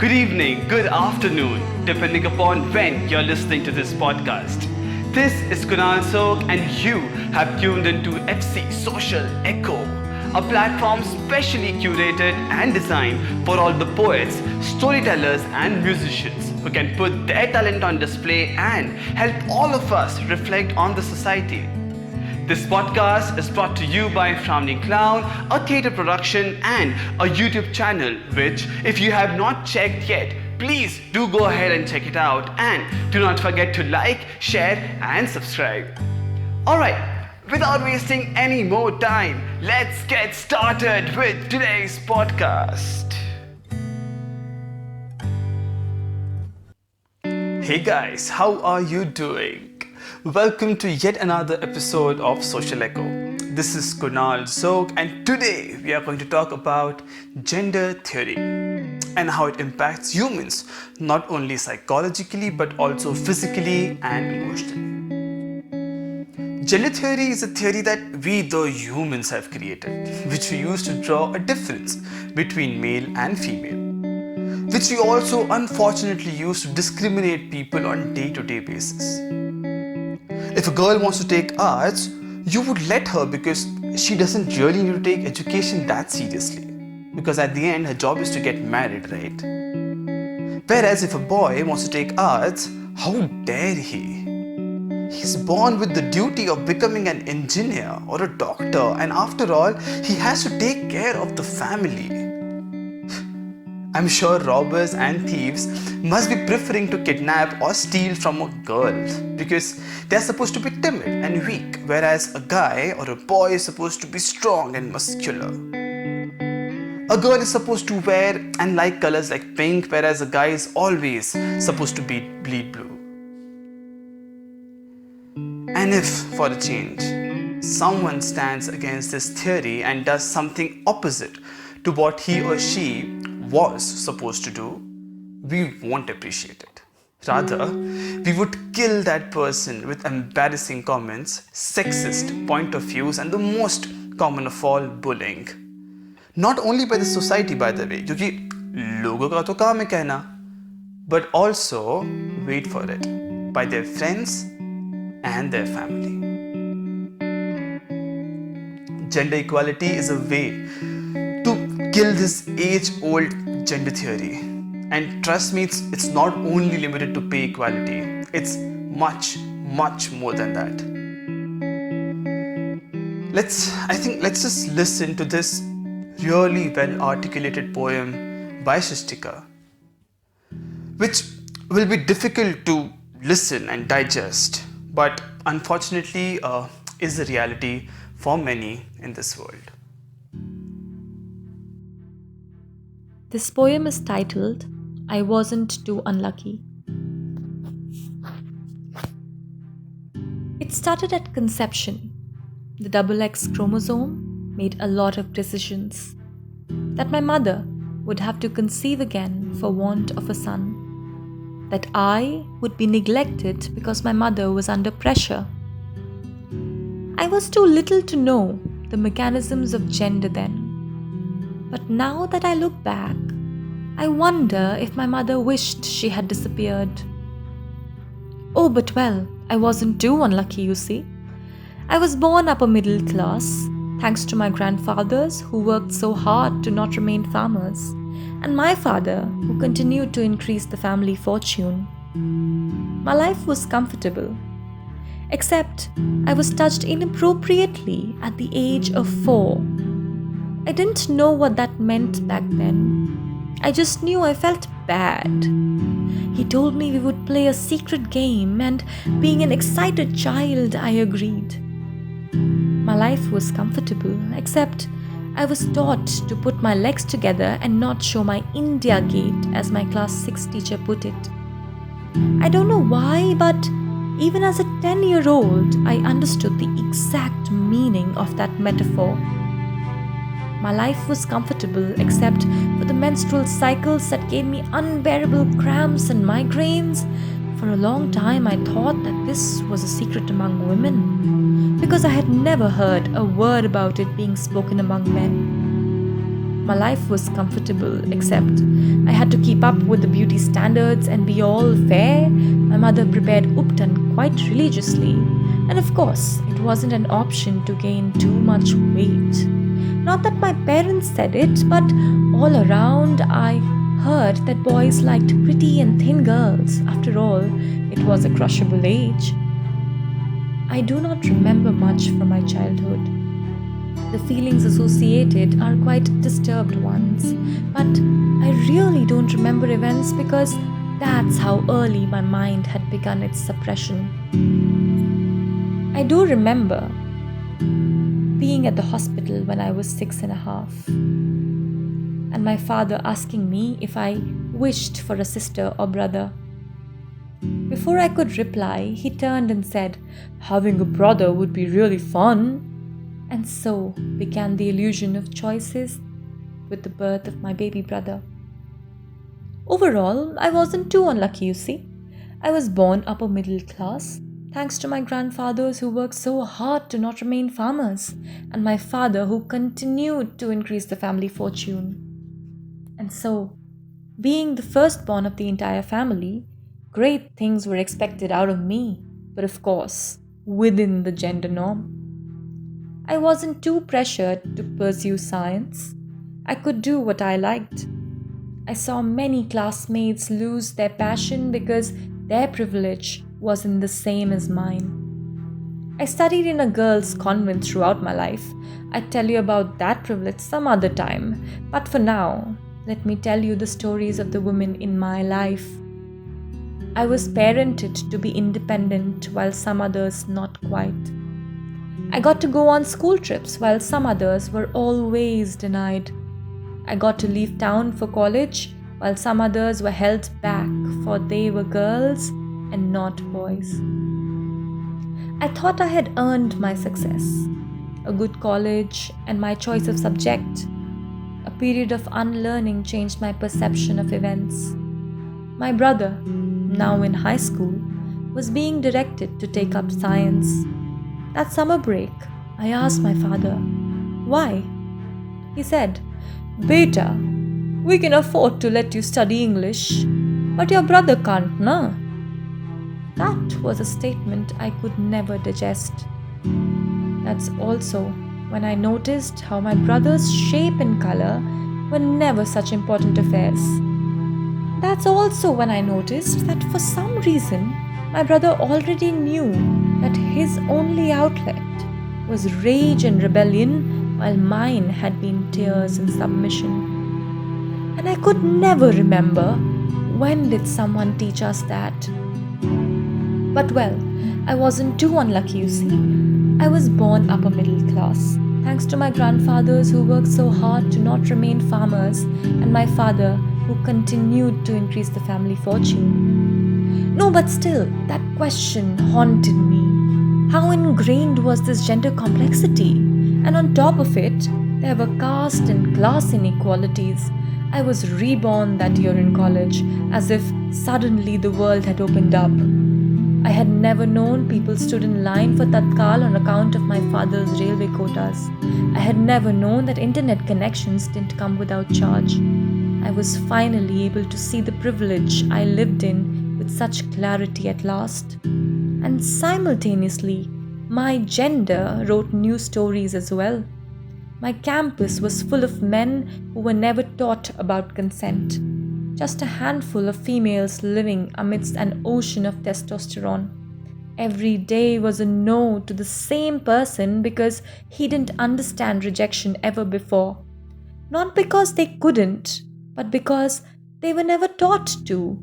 good evening, good afternoon, depending upon when you're listening to this podcast. This is Kunal Sok, and you have tuned into FC Social Echo, a platform specially curated and designed for all the poets, storytellers, and musicians who can put their talent on display and help all of us reflect on the society. This podcast is brought to you by Frowning a theatre production and a YouTube channel which, if you have not checked yet, please do go ahead and check it out, and do not forget to like, share and subscribe. Alright, without wasting any more time, let's get started with today's podcast. Hey guys, how are you doing? Welcome to yet another episode of Social Echo. This is Kunal Zog, and today we are going to talk about gender theory and how it impacts humans, not only psychologically but also physically and emotionally. Gender theory is a theory that we the humans have created, which we use to draw a difference between male and female, which we also unfortunately use to discriminate people on day-to-day basis. If a girl wants to take arts, you would let her because she doesn't really need to take education that seriously. Because at the end, her job is to get married, right? Whereas if a boy wants to take arts, how dare he? He's born with the duty of becoming an engineer or a doctor, and after all, he has to take care of the family. I'm sure robbers and thieves must be preferring to kidnap or steal from a girl because they're supposed to be timid and weak, whereas a guy or a boy is supposed to be strong and muscular. A girl is supposed to wear and like colors like pink, whereas a guy is always supposed to bleed blue. And if, for a change, someone stands against this theory and does something opposite to what he or she was supposed to do, we won't appreciate it. Rather, we would kill that person with embarrassing comments, sexist point of views, and the most common of all, bullying. Not only by the society, by the way, क्योंकि लोगों का तो काम है कहना, but also, wait for it, by their friends and their family. Gender equality is a way to kill this age-old gender theory. And trust me, it's not only limited to pay equality. It's much, much more than that. Let's just listen to this really well-articulated poem by Srishtika, which will be difficult to listen and digest, but unfortunately is the reality for many in this world. This poem is titled, I Wasn't Too Unlucky. It started at conception. The XX chromosome made a lot of decisions. That my mother would have to conceive again for want of a son. That I would be neglected because my mother was under pressure. I was too little to know the mechanisms of gender then. But now that I look back, I wonder if my mother wished she had disappeared. Oh, but well, I wasn't too unlucky, you see. I was born upper middle class, thanks to my grandfathers who worked so hard to not remain farmers, and my father who continued to increase the family fortune. My life was comfortable, except I was touched inappropriately at the age of 4. I didn't know what that meant back then. I just knew I felt bad. He told me we would play a secret game, and being an excited child, I agreed. My life was comfortable, except I was taught to put my legs together and not show my India gate, as my class 6 teacher put it. I don't know why, but even as a 10-year-old, I understood the exact meaning of that metaphor. My life was comfortable except for the menstrual cycles that gave me unbearable cramps and migraines. For a long time I thought that this was a secret among women, because I had never heard a word about it being spoken among men. My life was comfortable, except I had to keep up with the beauty standards and be all fair. My mother prepared uptan quite religiously, and of course, it wasn't an option to gain too much weight. Not that my parents said it, but all around I heard that boys liked pretty and thin girls. After all, it was a crushable age. I do not remember much from my childhood. The feelings associated are quite disturbed ones, but I really don't remember events because that's how early my mind had begun its suppression. I do remember being at the hospital when I was 6.5, and my father asking me if I wished for a sister or brother. Before I could reply, he turned and said, "Having a brother would be really fun." And so began the illusion of choices with the birth of my baby brother. Overall, I wasn't too unlucky, you see. I was born upper middle class, thanks to my grandfathers who worked so hard to not remain farmers, and my father who continued to increase the family fortune. And so, being the firstborn of the entire family, great things were expected out of me, but of course, within the gender norm. I wasn't too pressured to pursue science. I could do what I liked. I saw many classmates lose their passion because their privilege wasn't the same as mine. I studied in a girls' convent throughout my life. I'd tell you about that privilege some other time, but for now, let me tell you the stories of the women in my life. I was parented to be independent while some others not quite. I got to go on school trips while some others were always denied. I got to leave town for college while some others were held back, for they were girls and not boys. I thought I had earned my success, a good college and my choice of subject. A period of unlearning changed my perception of events. My brother, now in high school, was being directed to take up science. That summer break, I asked my father, "Why?" He said, "Beta, we can afford to let you study English, but your brother can't, na?" That was a statement I could never digest. That's also when I noticed how my brother's shape and color were never such important affairs. That's also when I noticed that for some reason, my brother already knew that his only outlet was rage and rebellion, while mine had been tears and submission. And I could never remember when did someone teach us that. But well, I wasn't too unlucky, you see. I was born upper middle class, thanks to my grandfathers who worked so hard to not remain farmers, and my father who continued to increase the family fortune. No, but still, that question haunted me. How ingrained was this gender complexity? And on top of it, there were caste and class inequalities. I was reborn that year in college, as if suddenly the world had opened up. I had never known people stood in line for Tatkal on account of my father's railway quotas. I had never known that internet connections didn't come without charge. I was finally able to see the privilege I lived in with such clarity at last. And simultaneously, my gender wrote new stories as well. My campus was full of men who were never taught about consent. Just a handful of females living amidst an ocean of testosterone. Every day was a no to the same person because he didn't understand rejection ever before. Not because they couldn't, but because they were never taught to.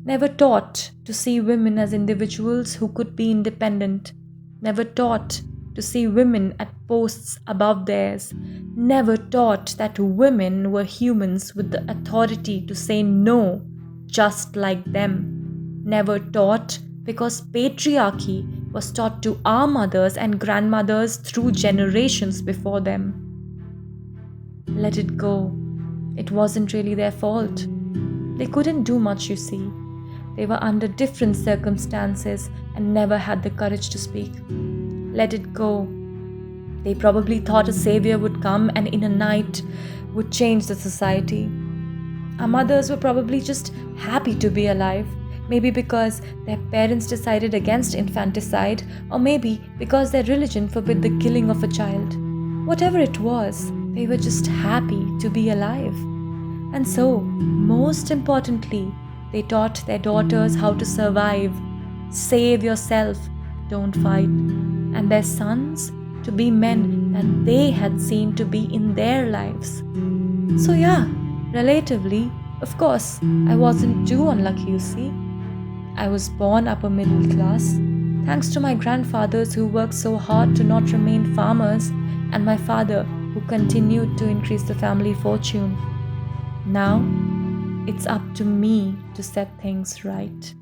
Never taught to see women as individuals who could be independent. Never taught to see women at posts above theirs. Never taught that women were humans with the authority to say no, just like them. Never taught because patriarchy was taught to our mothers and grandmothers through generations before them. Let it go. It wasn't really their fault. They couldn't do much, you see. They were under different circumstances and never had the courage to speak. Let it go. They probably thought a savior would come and in a night would change the society. Our mothers were probably just happy to be alive, maybe because their parents decided against infanticide, or maybe because their religion forbid the killing of a child. Whatever it was, they were just happy to be alive. And so, most importantly, they taught their daughters how to survive, save yourself, don't fight, and their sons to be men that they had seen to be in their lives. So, yeah, relatively, of course, I wasn't too unlucky, you see. I was born upper middle class, thanks to my grandfathers who worked so hard to not remain farmers, and my father who continued to increase the family fortune. Now, it's up to me to set things right.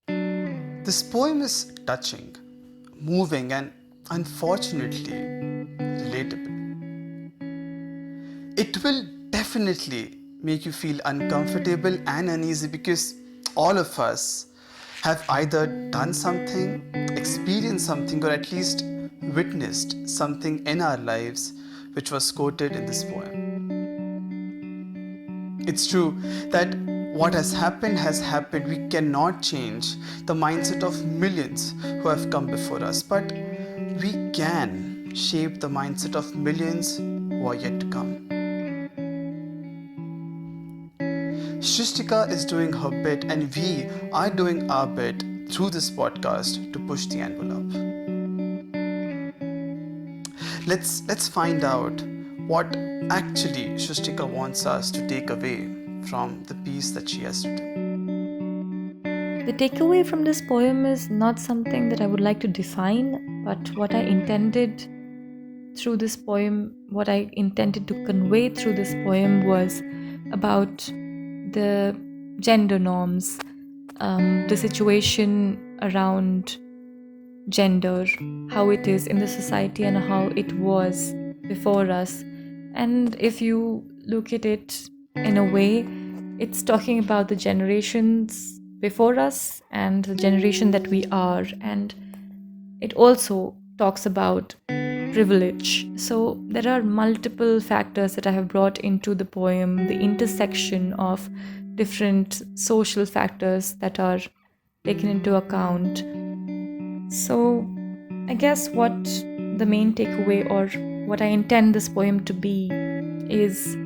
This poem is touching, moving, and unfortunately relatable. It will definitely make you feel uncomfortable and uneasy because all of us have either done something, experienced something, or at least witnessed something in our lives which was quoted in this poem. It's true that what has happened. We cannot change the mindset of millions who have come before us, but we can shape the mindset of millions who are yet to come. Srishtika is doing her bit, and we are doing our bit through this podcast to push the envelope. Let's find out what actually Srishtika wants us to take away from the piece that she has written. The takeaway from this poem is not something that I would like to define, but what I intended to convey through this poem was about the gender norms, the situation around gender, how it is in the society and how it was before us. And if you look at it in a way, it's talking about the generations before us and the generation that we are. And it also talks about privilege. So there are multiple factors that I have brought into the poem, the intersection of different social factors that are taken into account. So I guess what the main takeaway or what I intend this poem to be is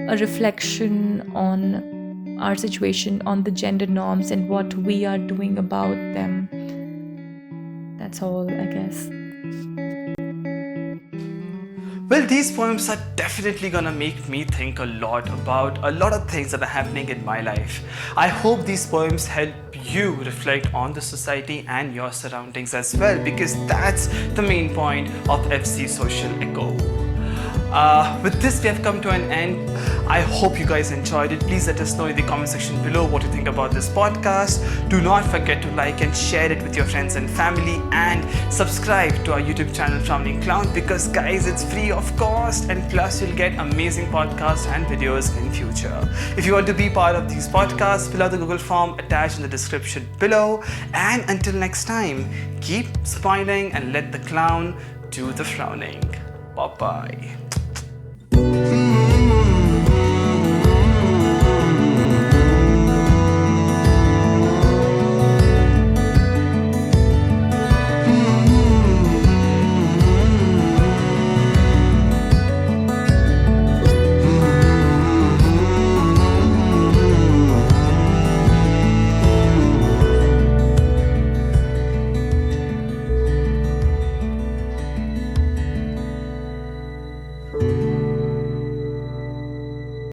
a reflection on our situation, on the gender norms and what we are doing about them. That's all, I guess. Well, these poems are definitely gonna make me think a lot about a lot of things that are happening in my life. I hope these poems help you reflect on the society and your surroundings as well, because that's the main point of FC Social Echo. With this, we have come to an end. I hope you guys enjoyed it. Please let us know in the comment section below what you think about this podcast. Do not forget to like and share it with your friends and family, and subscribe to our YouTube channel Frowning Clown, because guys, it's free of cost, and plus you'll get amazing podcasts and videos in future. If you want to be part of these podcasts, fill out the Google form attached in the description below. And until next time, keep smiling and let the clown do the frowning. Bye bye.